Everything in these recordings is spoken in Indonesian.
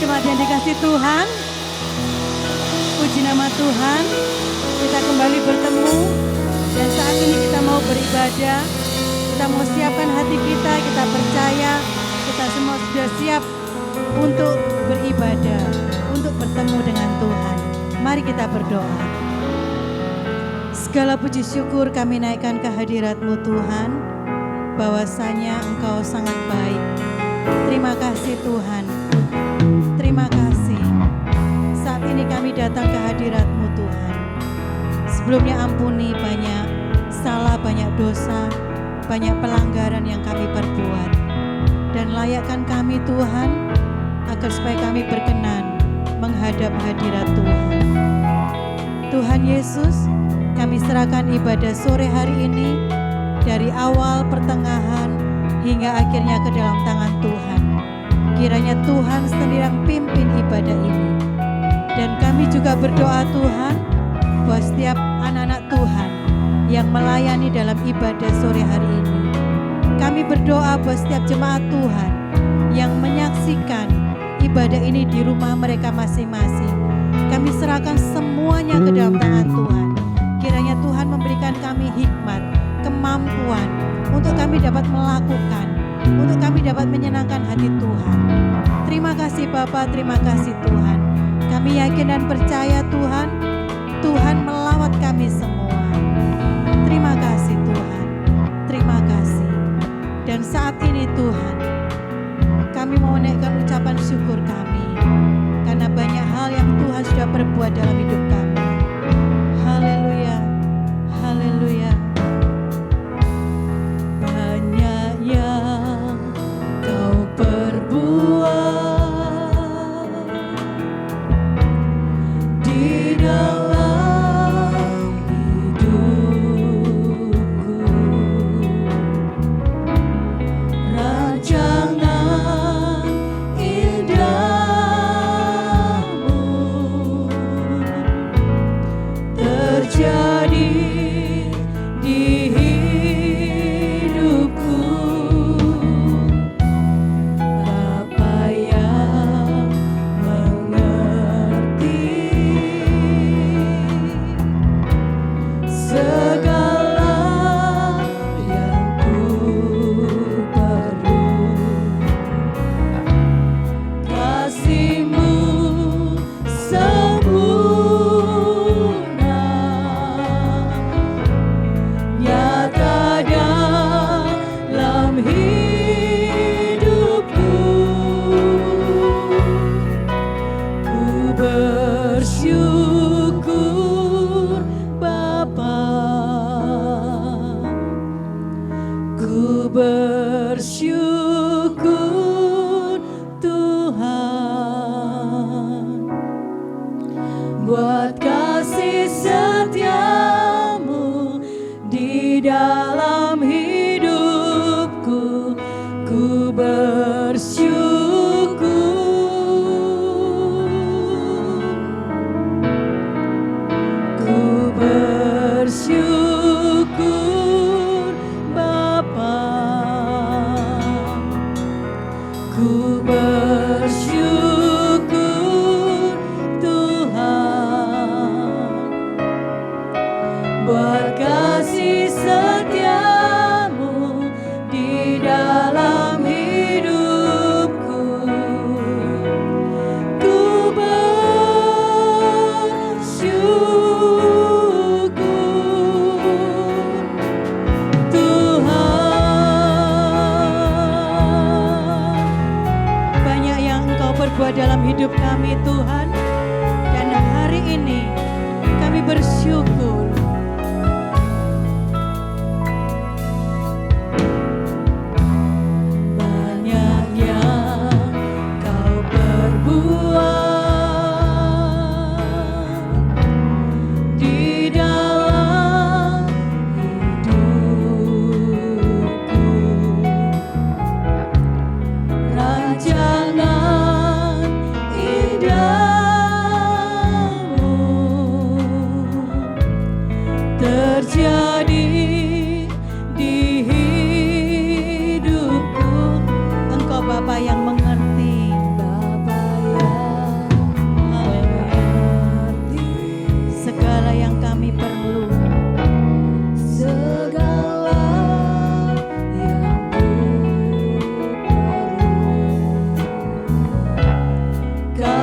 jemaat yang dikasih Tuhan, puji nama Tuhan, kita kembali bertemu dan saat ini kita mau beribadah, kita mau siapkan hati kita percaya, kita semua sudah siap untuk beribadah, untuk bertemu dengan Tuhan. Mari kita berdoa. Segala puji syukur kami naikkan ke hadirat-Mu Tuhan, bahwasanya Engkau sangat baik. Terima kasih Tuhan, terima kasih. Saat ini kami datang ke hadirat-Mu Tuhan. Sebelumnya ampuni banyak salah, banyak dosa, banyak pelanggaran yang kami perbuat. Dan layakkan kami Tuhan, agar supaya kami berkenan menghadap hadirat Tuhan. Tuhan Yesus, kami serahkan ibadah sore hari ini dari awal, pertengahan, hingga akhirnya ke dalam tangan Tuhan. Kiranya Tuhan sendiri yang pimpin ibadah ini. Dan kami juga berdoa Tuhan, bahwa setiap anak-anak Tuhan yang melayani dalam ibadah sore hari ini, kami berdoa bahwa setiap jemaat Tuhan yang menyaksikan ibadah ini di rumah mereka masing-masing, kami serahkan semuanya ke dalam tangan Tuhan. Kiranya Tuhan memberikan kami hikmat, kemampuan untuk kami dapat melakukan, untuk kami dapat menyenangkan hati Tuhan. Terima kasih Bapa, terima kasih Tuhan. Kami yakin dan percaya Tuhan, Tuhan melawat kami semua. Terima kasih Tuhan, terima kasih. Dan saat ini Tuhan, kami mau menaikkan ucapan syukur kami, karena banyak hal yang Tuhan sudah perbuat dalam hidup kami. Haleluya, haleluya. Banyak yang Kau perbuat di dalam hidupku. Rancangan indahmu terjadi di hidupku. Bapa yang mengerti segala yang ku perlu, kasih-Mu sempurna nyata dalam hidupku. Ku bersyukur Bapa, ku bersyukur Tuhan, buat kasih setia-Mu di dalam hidupku. Ku bersyukur, ku bersyukur Bapa, ku bersyukur Tuhan, buat kasih setia-Mu di dalam hidupku. Ku bersyukur Tuhan. Banyak yang Engkau perbuat dalam hidup kami Tuhan, dan hari ini kami bersyukur. Banyak yang Kau perbuat di dalam hidupku. Rancangan indahmu terjadi di hidupku. Engkau Bapa yang mengerti, Bapa yang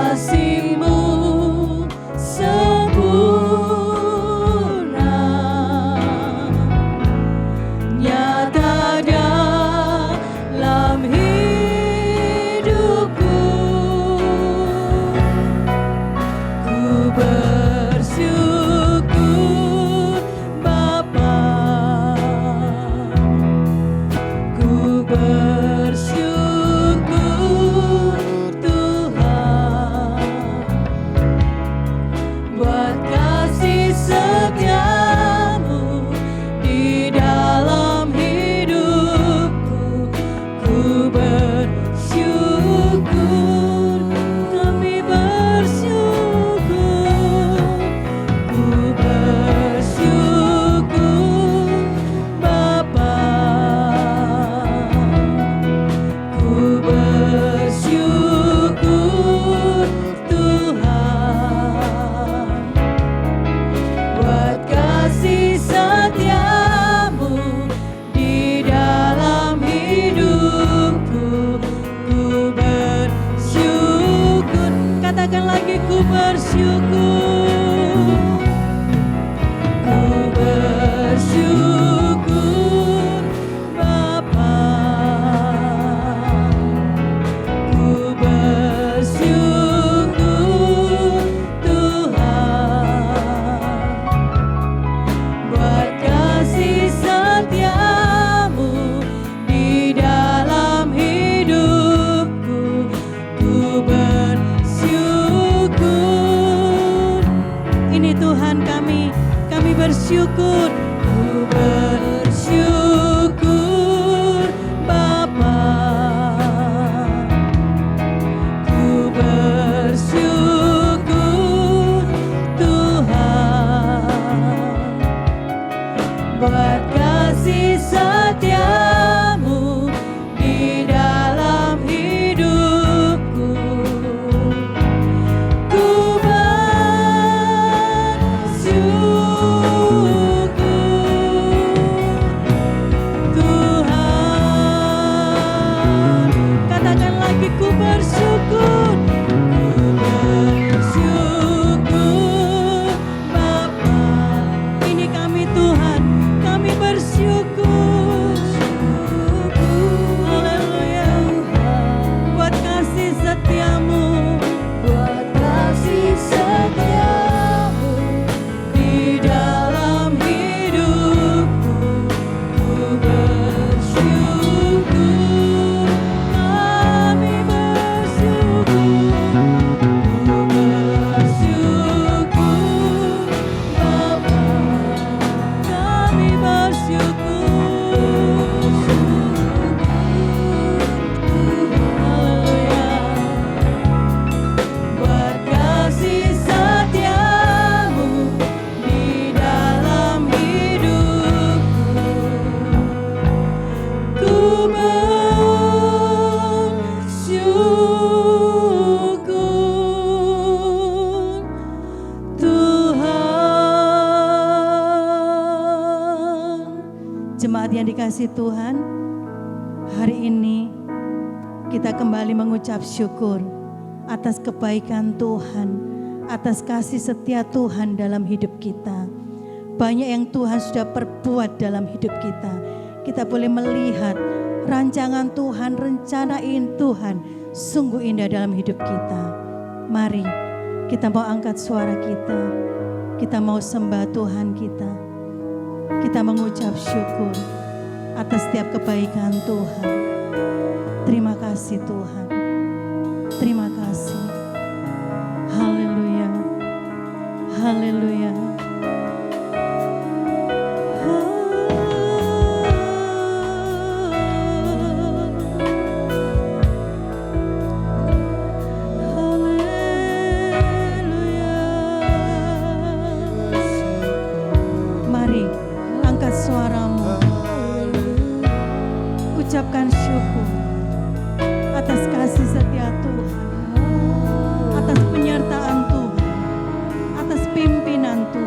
kasih-Mu sempurna, nyata dalam hidupku. Ku bersyukur Bapa, ku bersyukur Tuhan buat kasih setiamu di dalam hidupku. Ku bersyukur, kami bersyukur. Ku bersyukur Bapa, ku bersyukur Tuhan buat kasih setiamu di dalam hidupku. Ku bersyukur, katakan lagi, ku bersyukur. Ku bersyukur Bapa, ku bersyukur Tuhan buat kasih setiamu di dalam hidupku. Ku bersyukur. Ini Tuhan kami bersyukur. Ku bersyukur Bapa, ku bersyukur Tuhan buat kasih setiamu di dalam hidupku. Ku bersyukur Tuhan. Katakan lagi, ku bersyukur. Ku bersyukur Bapa. Ini kami Tuhan, kami bersyukur. Haleluya. Buat kasih setiamu, buat kasih setiamu di dalam hidupku. Ku bersyukur, kami bersyukur. Ku bersyukur Bapa, kami bersyukur. Haleluya. Buat kasih setiamu di dalam hidupku. Ku bersyukur Tuhan. Jemaat yang dikasihi Tuhan, hari ini kita kembali mengucap syukur atas kebaikan Tuhan, atas kasih setia Tuhan dalam hidup kita. Banyak yang Tuhan sudah perbuat dalam hidup kita. Kita boleh melihat rancangan Tuhan, rencana Tuhan sungguh indah dalam hidup kita. Mari kita mau angkat suara kita. Kita mau sembah Tuhan kita. Kita mengucap syukur atas setiap kebaikan Tuhan. Terima kasih Tuhan. Terima kasih. Haleluya. Haleluya. Mari angkat suaramu. Ucapkan syukur atas kasih setia Tuhan, atas penyertaan Tuhan, atas pimpinan Tuhan.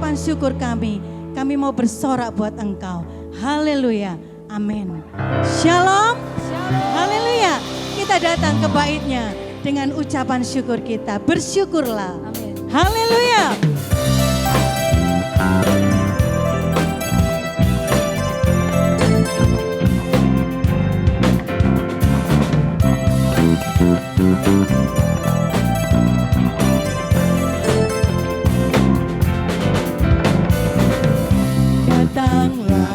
ucapan syukur kami mau bersorak buat Engkau. Haleluya, amin. Shalom, haleluya. Kita datang ke bait-Nya dengan ucapan syukur kita. Bersyukurlah, amin. Haleluya. Datanglah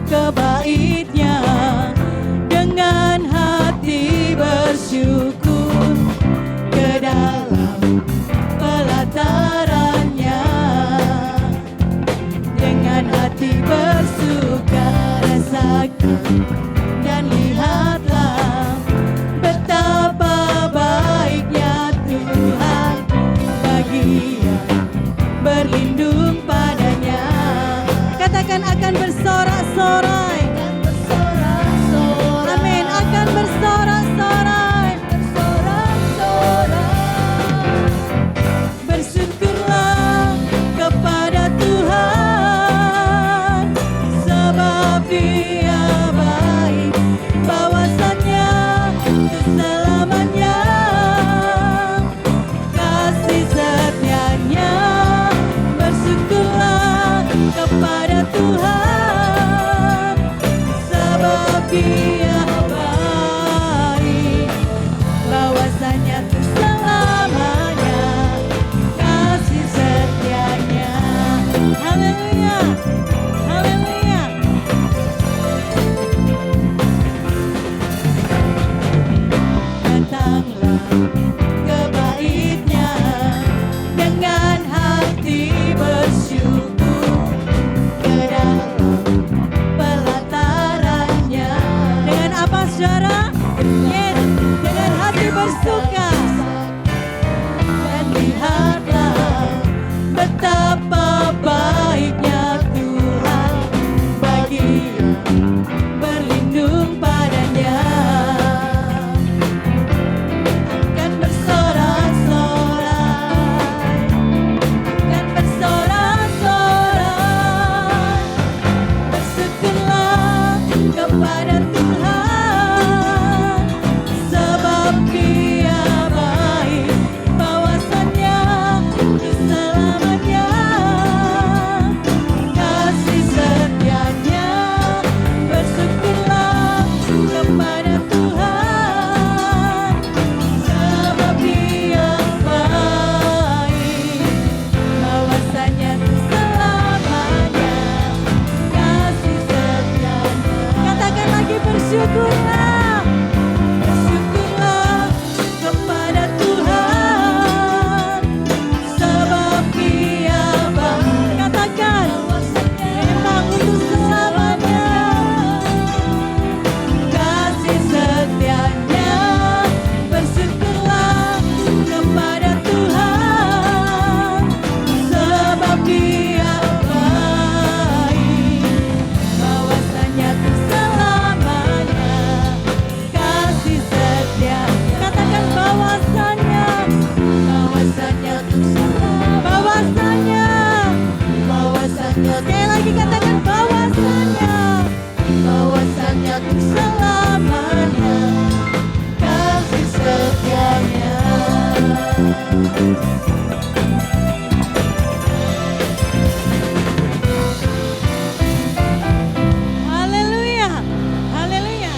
ke bait-Nya dengan hati bersyukur, ke dalam pelataran-Nya dengan hati bersuka. Rasakan dan lihatlah betapa baiknya Tuhan bagi yang berlindung padanya. Katakan akan bersorak-sorai. Amin, akan bersorak-sorai. Bersyukurlah kepada Tuhan, sebab Dia baik, bahwasannya untuk selamanya kasih setianya. Bersyukurlah kepada Tuhan, sebab Dia baik, bahwasanya untuk selamanya kasih setianya. Haleluya, haleluya. Datanglah ke bait-Nya dengan hati bersyukur, ke dalam pelataran-Nya. Dengan apa, saudara? Yes, dengan hati bersuka. Dan lihatlah betapa baiknya Tuhan bagi yang berlindung padanya. Akan bersorak-sorai, akan bersorak-sorai. Bersyukurlah kepada Tuhan, sebab Dia baik, bahwasannya untuk selamanya kasih setianya. Bersyukurlah kepada Tuhan, sebab Dia baik, bahwasanya untuk selamanya kasih setianya. Katakan lagi, bersyukurlah. Bersyukurlah kepada Tuhan, sebab Dia baik. Katakan, memang untuk selamanya kasih setianya. Bersyukurlah kepada Tuhan, sebab Dia baik, bahwasanya untuk selamanya kasih setia. Katakan bahwasanya, bahwasanya untuk selamanya, bahwasanya, bahwasanya. Sekali lagi katakan bahwasanya, bahwasanya untuk selamanya kasih setianya. Haleluya, haleluya.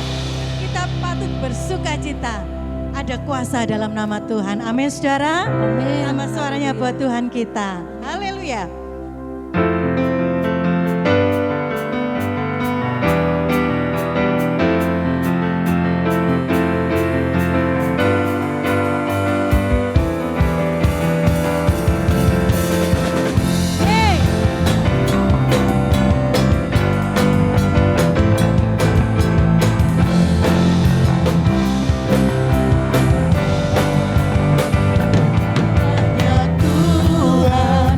Kita patut bersuka cita. Ada kuasa dalam nama Tuhan. Amin, saudara. Amin. Sama suaranya buat Tuhan kita. Haleluya. Hey. Tuhan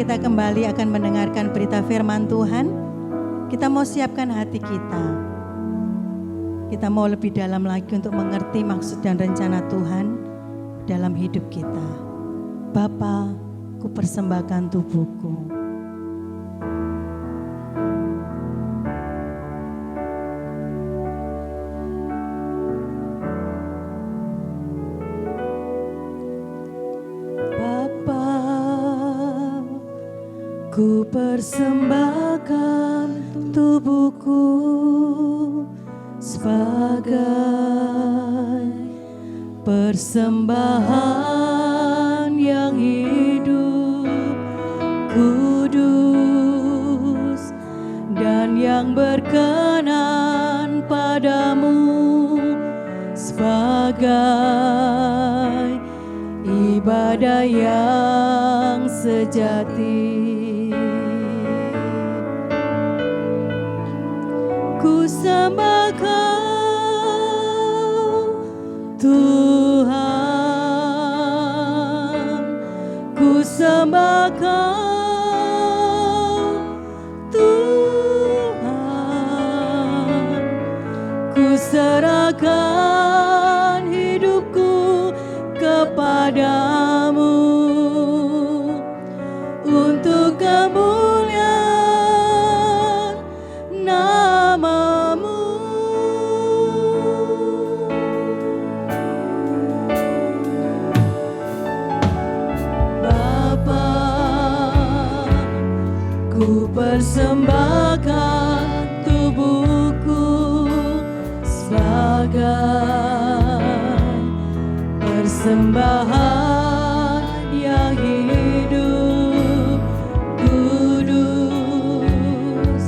kita kembali akan mendengarkan berita firman Tuhan, kita mau siapkan hati kita. Kita mau lebih dalam lagi untuk mengerti maksud dan rencana Tuhan dalam hidup kita. Bapa, ku persembahkan tubuhku. Ku persembahkan tubuhku sebagai persembahan yang hidup, kudus, dan yang berkenan padamu, sebagai ibadah yang sejati. Ku sembah Kau Tuhan, ku sembah Kau Tuhan, ku serahkan hidupku kepadamu untuk kemuliaan nama-Mu. Bapa, ku persembahkan tubuhku sebagai persembahan yang hidup, kudus,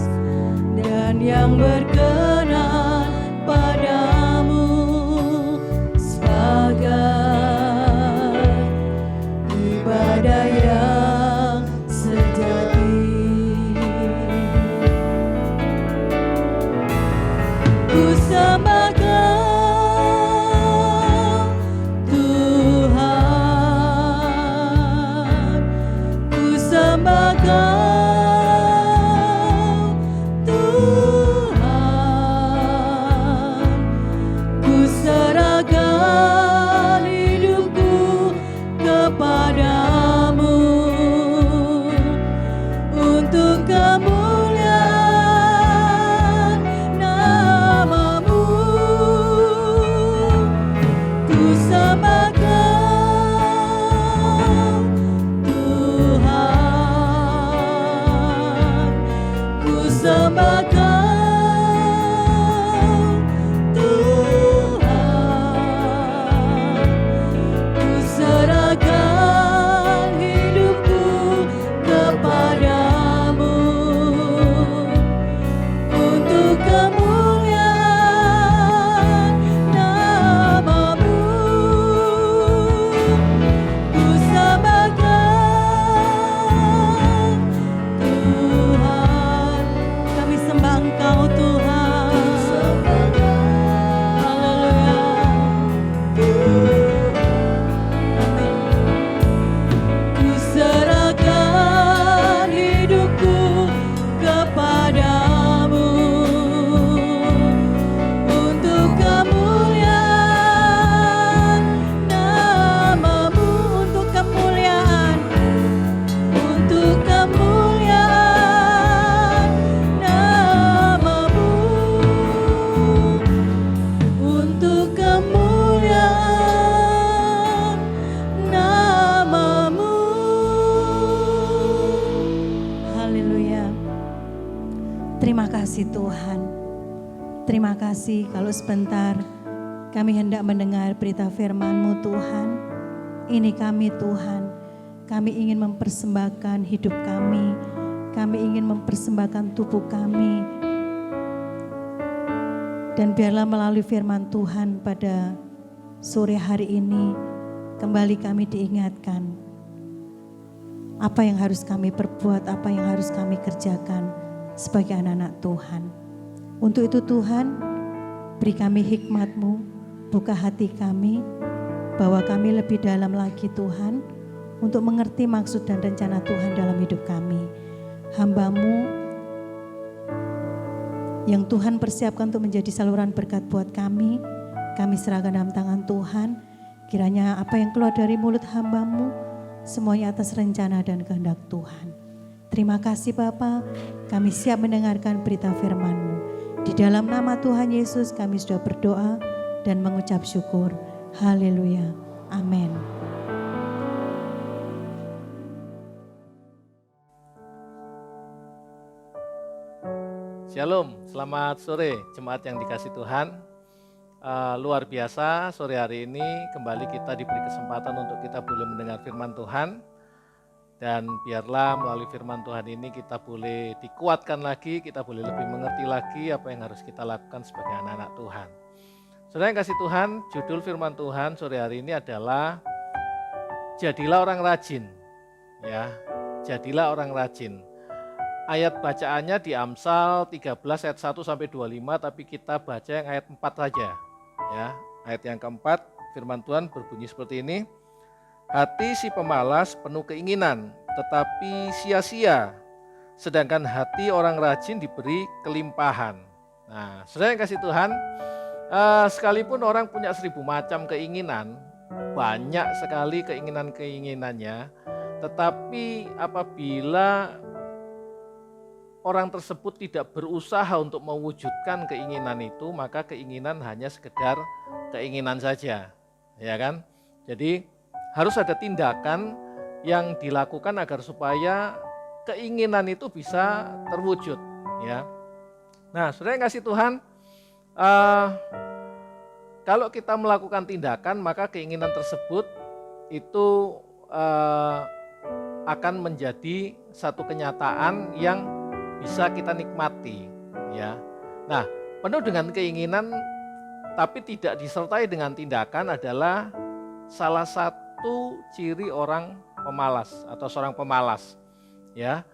dan yang berkenan padamu, sebagai ibadah yang sejati. Ku sembah Kau Tuhan, ku sembah Kau Tuhan, ku serahkan hidupku kepadamu untuk kemuliaan nama-Mu. Ku sembah Kau Tuhan, ku sembah Kau Tuhan, ku serahkan hidupku kepadamu untuk kemuliaan nama-Mu. Ku sembah Kau Tuhan, kami sembah Engkau Tuhan. Haleluya. Amin. Ku serahkan hidupku kepadamu untuk kemuliaan nama-Mu, untuk kemuliaan nama-Mu, untuk kemuliaan nama-Mu. Haleluya. Terima kasih Tuhan. Terima kasih kalau sebentar kami hendak mendengar berita firman-Mu Tuhan. Ini kami Tuhan. Kami ingin mempersembahkan hidup kami. Kami ingin mempersembahkan tubuh kami. Dan biarlah melalui firman Tuhan pada sore hari ini kembali kami diingatkan apa yang harus kami perbuat, apa yang harus kami kerjakan sebagai anak-anak Tuhan. Untuk itu Tuhan, beri kami hikmat-Mu, buka hati kami, bawa kami lebih dalam lagi Tuhan, untuk mengerti maksud dan rencana Tuhan dalam hidup kami. Hamba-Mu yang Tuhan persiapkan untuk menjadi saluran berkat buat kami serahkan dalam tangan Tuhan. Kiranya apa yang keluar dari mulut hamba-Mu semuanya atas rencana dan kehendak Tuhan. Terima kasih Bapa, kami siap mendengarkan berita firman-Mu. Di dalam nama Tuhan Yesus kami sudah berdoa dan mengucap syukur. Haleluya. Amin. Shalom, selamat sore jemaat yang dikasih Tuhan. Luar biasa, sore hari ini kembali kita diberi kesempatan untuk kita boleh mendengar firman Tuhan. Dan biarlah melalui firman Tuhan ini kita boleh dikuatkan lagi, kita boleh lebih mengerti lagi apa yang harus kita lakukan sebagai anak-anak Tuhan. Saudara yang kasih Tuhan, judul firman Tuhan sore hari ini adalah Jadilah Orang Rajin. Ya, jadilah orang rajin. Ayat bacaannya di Amsal 13 ayat 1 sampai 25, tapi kita baca yang ayat 4 saja. Ya, ayat yang keempat, firman Tuhan berbunyi seperti ini. Hati si pemalas penuh keinginan, tetapi sia-sia. Sedangkan hati orang rajin diberi kelimpahan. Nah, saudara yang kasih Tuhan, sekalipun orang punya 1000 macam keinginan, banyak sekali keinginan-keinginannya, tetapi apabila orang tersebut tidak berusaha untuk mewujudkan keinginan itu, maka keinginan hanya sekedar keinginan saja, ya kan? Jadi harus ada tindakan yang dilakukan agar supaya keinginan itu bisa terwujud, ya. Nah, saudara yang kasih Tuhan, kalau kita melakukan tindakan, maka keinginan tersebut itu akan menjadi satu kenyataan yang bisa kita nikmati, ya. Nah, penuh dengan keinginan tapi tidak disertai dengan tindakan adalah salah satu ciri orang pemalas atau seorang pemalas, ya.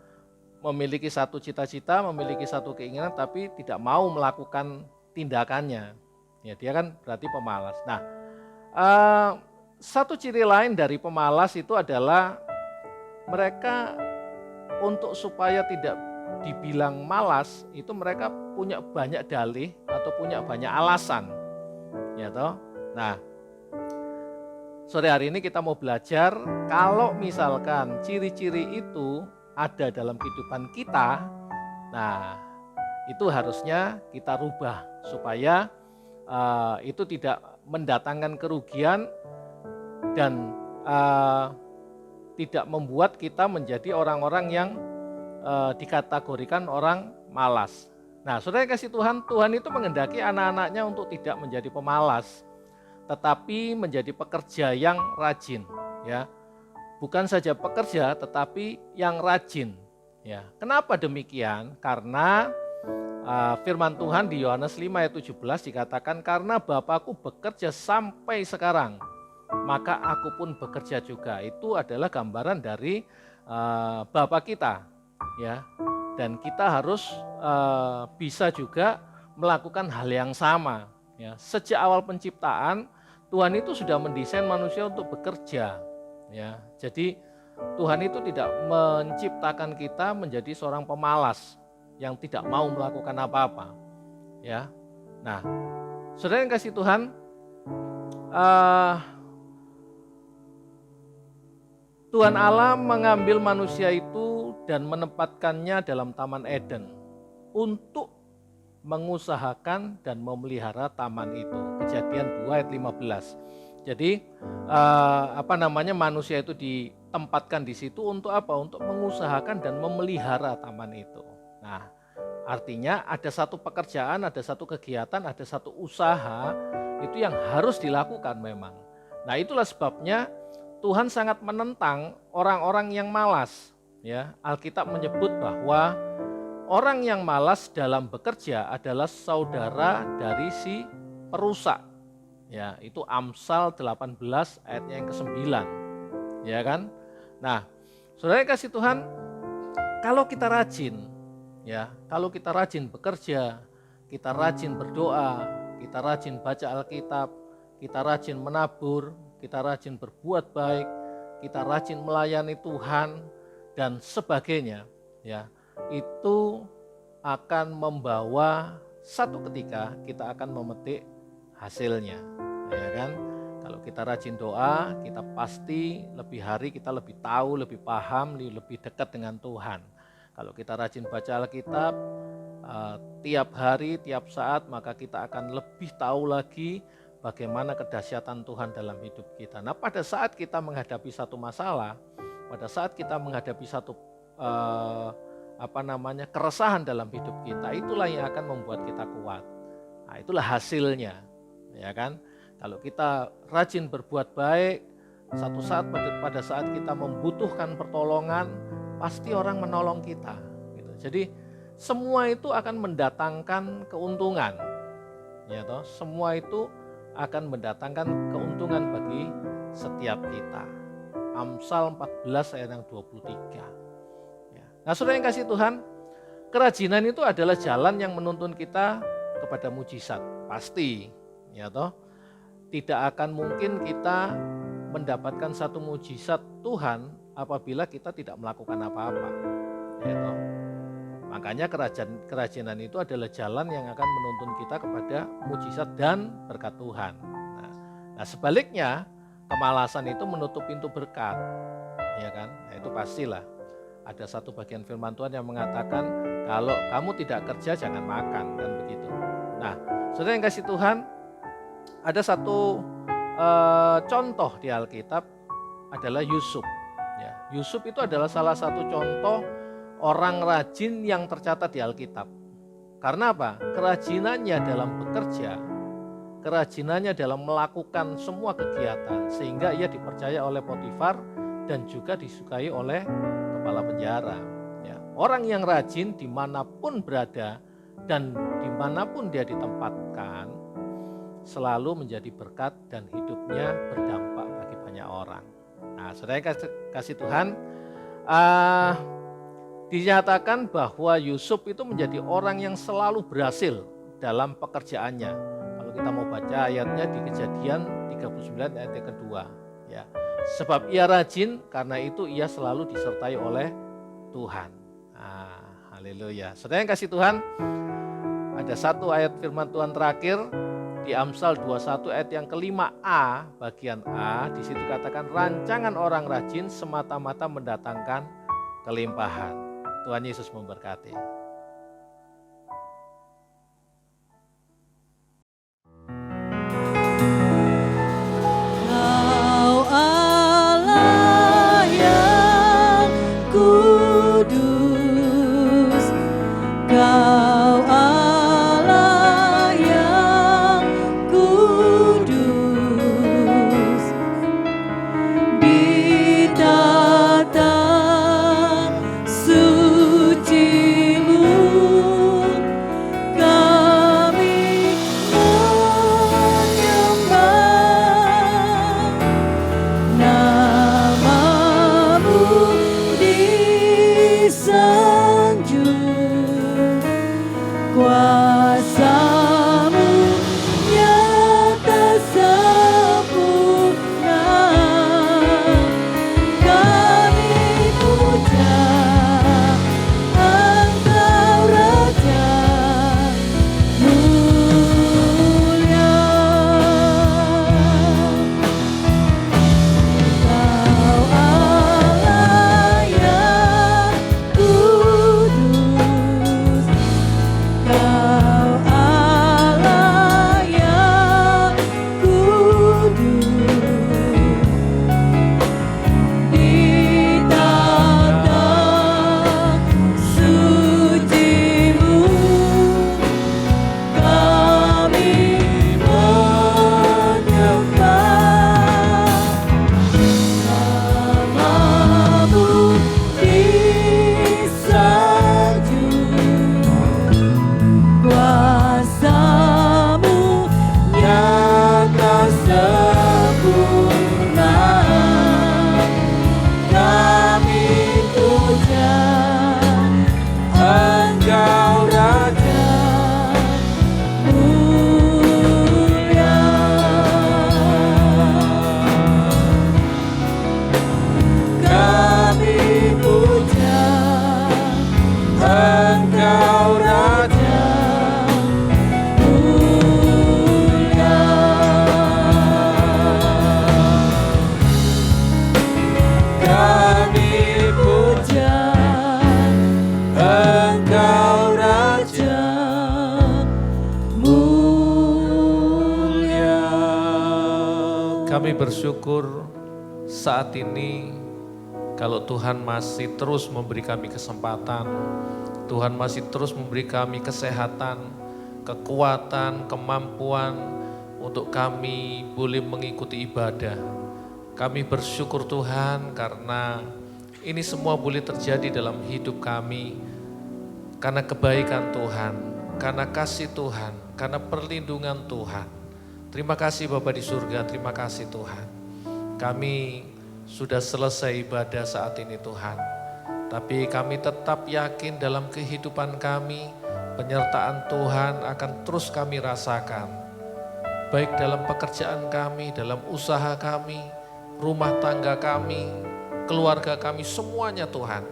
Memiliki satu cita-cita, memiliki satu keinginan tapi tidak mau melakukan tindakannya. Ya, dia kan berarti pemalas. Nah, satu ciri lain dari pemalas itu adalah mereka untuk supaya tidak dibilang malas, itu mereka punya banyak dalih atau punya banyak alasan. Ya toh? Nah, sore hari ini kita mau belajar kalau misalkan ciri-ciri itu ada dalam kehidupan kita, nah itu harusnya kita rubah supaya itu tidak mendatangkan kerugian dan tidak membuat kita menjadi orang-orang yang dikategorikan orang malas. Nah, saudara kasih Tuhan, Tuhan itu menghendaki anak-anaknya untuk tidak menjadi pemalas, tetapi menjadi pekerja yang rajin, ya. Bukan saja pekerja, tetapi yang rajin, ya. Kenapa demikian? Karena firman Tuhan di Yohanes 5 ayat 17 dikatakan, karena Bapakku bekerja sampai sekarang, maka aku pun bekerja juga. Itu adalah gambaran dari Bapa kita, ya. Dan kita harus bisa juga melakukan hal yang sama, ya. Sejak awal penciptaan Tuhan itu sudah mendesain manusia untuk bekerja, ya. Jadi Tuhan itu tidak menciptakan kita menjadi seorang pemalas yang tidak mau melakukan apa-apa, ya. Nah, saudara yang kasih Tuhan, Tuhan Allah mengambil manusia itu dan menempatkannya dalam Taman Eden untuk mengusahakan dan memelihara taman itu. Kejadian 2 ayat 15. Jadi manusia itu ditempatkan di situ untuk apa? Untuk mengusahakan dan memelihara taman itu. Nah, artinya ada satu pekerjaan, ada satu kegiatan, ada satu usaha itu yang harus dilakukan memang. Nah, itulah sebabnya Tuhan sangat menentang orang-orang yang malas, ya. Alkitab menyebut bahwa orang yang malas dalam bekerja adalah saudara dari si perusak. Ya, itu Amsal 18 ayatnya yang ke-9. Ya kan? Nah, saudara kasih Tuhan, kalau kita rajin, ya, kalau kita rajin bekerja, kita rajin berdoa, kita rajin baca Alkitab, kita rajin menabur, kita rajin berbuat baik, kita rajin melayani Tuhan dan sebagainya, ya, itu akan membawa satu ketika kita akan memetik hasilnya, ya kan? Kalau kita rajin doa, kita pasti lebih hari kita lebih tahu, lebih paham, lebih dekat dengan Tuhan. Kalau kita rajin baca Alkitab tiap hari, tiap saat, maka kita akan lebih tahu lagi bagaimana kedahsyatan Tuhan dalam hidup kita. Nah, pada saat kita menghadapi satu masalah, pada saat kita menghadapi satu keresahan dalam hidup kita, itulah yang akan membuat kita kuat. Nah, itulah hasilnya, ya kan? Kalau kita rajin berbuat baik, satu saat pada saat kita membutuhkan pertolongan, pasti orang menolong kita. Gitu. Jadi semua itu akan mendatangkan keuntungan, ya toh. Semua itu akan mendatangkan keuntungan bagi setiap kita. Amsal 14 ayat yang 23. Ya. Nah, saudara yang kasih Tuhan, kerajinan itu adalah jalan yang menuntun kita kepada mujizat, pasti, ya toh. Tidak akan mungkin kita mendapatkan satu mujizat Tuhan apabila kita tidak melakukan apa-apa, ya toh. Makanya kerajinan itu adalah jalan yang akan menuntun kita kepada mujizat dan berkat Tuhan. Nah, sebaliknya kemalasan itu menutup pintu berkat, ya kan? Nah, itu pastilah. Ada satu bagian firman Tuhan yang mengatakan kalau kamu tidak kerja jangan makan, kan begitu. Nah, saudara yang kasih Tuhan, ada satu contoh di Alkitab adalah Yusuf. Ya, Yusuf itu adalah salah satu contoh orang rajin yang tercatat di Alkitab. Karena apa? Kerajinannya dalam bekerja, kerajinannya dalam melakukan semua kegiatan, sehingga ia dipercaya oleh Potifar dan juga disukai oleh kepala penjara. Ya, orang yang rajin dimanapun berada dan dimanapun dia ditempatkan, selalu menjadi berkat dan hidupnya berdampak bagi banyak orang. Nah, saudara kasih Tuhan, dinyatakan bahwa Yusuf itu menjadi orang yang selalu berhasil dalam pekerjaannya. Kalau kita mau baca ayatnya di Kejadian 39 ayat yang kedua, ya. Sebab ia rajin, karena itu ia selalu disertai oleh Tuhan. Haleluya. Saudara yang kasih Tuhan, ada satu ayat firman Tuhan terakhir di Amsal 21 ayat yang ke-5a, bagian A, di situ katakan rancangan orang rajin semata-mata mendatangkan kelimpahan. Tuhan Yesus memberkati. Kau Allah yang kudus, Kau Allah yang kudus, di tata kuasa-Mu nyata sempurna, kami puja Engkau Raja mulia. Kau Allah yang kudus, Kau Kami bersyukur saat ini kalau Tuhan masih terus memberi kami kesempatan, Tuhan masih terus memberi kami kesehatan, kekuatan, kemampuan untuk kami boleh mengikuti ibadah. Kami bersyukur Tuhan karena ini semua boleh terjadi dalam hidup kami karena kebaikan Tuhan, karena kasih Tuhan, karena perlindungan Tuhan. Terima kasih Bapa di surga, terima kasih Tuhan. Kami sudah selesai ibadah saat ini Tuhan. Tapi kami tetap yakin dalam kehidupan kami, penyertaan Tuhan akan terus kami rasakan. Baik dalam pekerjaan kami, dalam usaha kami, rumah tangga kami, keluarga kami, semuanya Tuhan.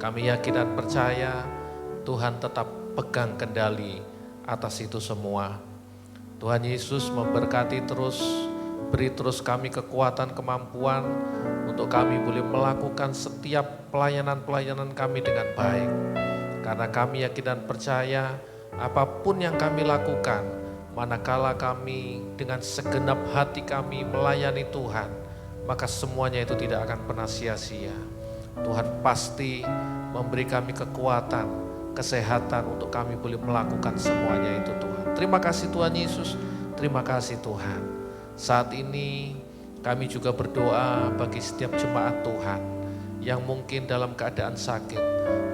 Kami yakin dan percaya Tuhan tetap pegang kendali atas itu semua. Tuhan Yesus memberkati terus, beri terus kami kekuatan, kemampuan untuk kami boleh melakukan setiap pelayanan-pelayanan kami dengan baik. Karena kami yakin dan percaya apapun yang kami lakukan, manakala kami dengan segenap hati kami melayani Tuhan, maka semuanya itu tidak akan pernah sia-sia. Tuhan pasti memberi kami kekuatan, kesehatan untuk kami boleh melakukan semuanya itu Tuhan. Terima kasih Tuhan Yesus, terima kasih Tuhan. Saat ini kami juga berdoa bagi setiap jemaat Tuhan yang mungkin dalam keadaan sakit,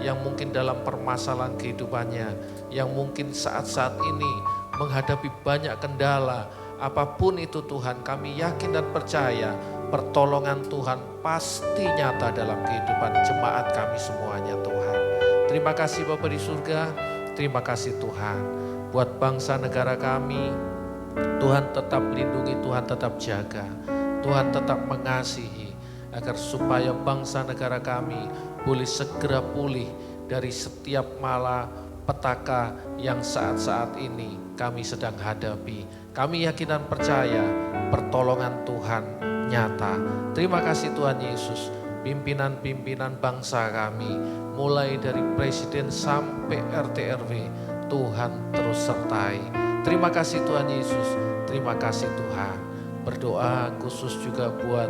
yang mungkin dalam permasalahan kehidupannya, yang mungkin saat-saat ini menghadapi banyak kendala. Apapun itu Tuhan, kami yakin dan percaya pertolongan Tuhan pasti nyata dalam kehidupan jemaat kami semuanya Tuhan. Terima kasih Bapa di surga, terima kasih Tuhan. Buat bangsa negara kami, Tuhan tetap lindungi, Tuhan tetap jaga, Tuhan tetap mengasihi, agar supaya bangsa negara kami boleh segera pulih dari setiap malapetaka yang saat-saat ini kami sedang hadapi. Kami yakin dan percaya pertolongan Tuhan nyata. Terima kasih Tuhan Yesus, pimpinan-pimpinan bangsa kami, mulai dari presiden sampai RT RW, Tuhan terus sertai. Terima kasih Tuhan Yesus, terima kasih Tuhan. Berdoa khusus juga buat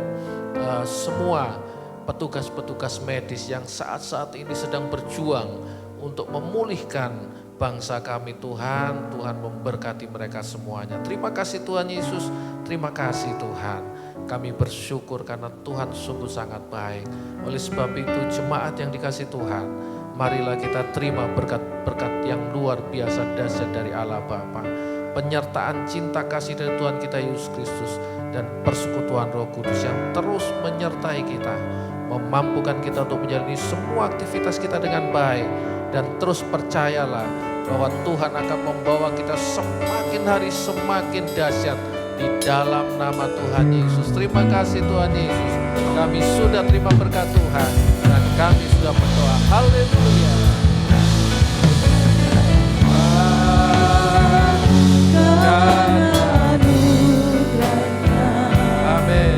semua petugas-petugas medis yang saat-saat ini sedang berjuang untuk memulihkan bangsa kami Tuhan. Tuhan memberkati mereka semuanya. Terima kasih Tuhan Yesus, terima kasih Tuhan. Kami bersyukur karena Tuhan sungguh sangat baik. Oleh sebab itu jemaat yang dikasih Tuhan, marilah kita terima berkat-berkat yang luar biasa dahsyat dari Allah Bapa, penyertaan cinta kasih dari Tuhan kita Yesus Kristus, dan persekutuan Roh Kudus yang terus menyertai kita, memampukan kita untuk menjalani semua aktivitas kita dengan baik. Dan terus percayalah bahwa Tuhan akan membawa kita semakin hari semakin dahsyat di dalam nama Tuhan Yesus. Terima kasih Tuhan Yesus, kami sudah terima berkat Tuhan dan kami sudah berdoa. Haleluya. Amin.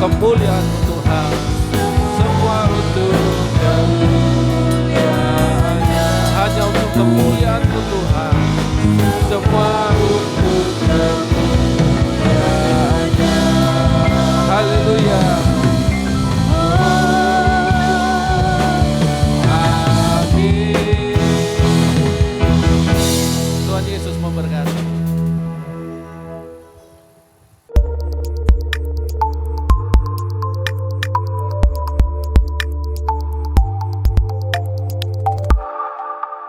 Kemuliaan Tuhan, semua untuk kemuliaan-Nya, hanya untuk kemuliaan Tuhan, semua untuk kemuliaan-Nya. Haleluya. Amin. Tuhan Yesus memberkati.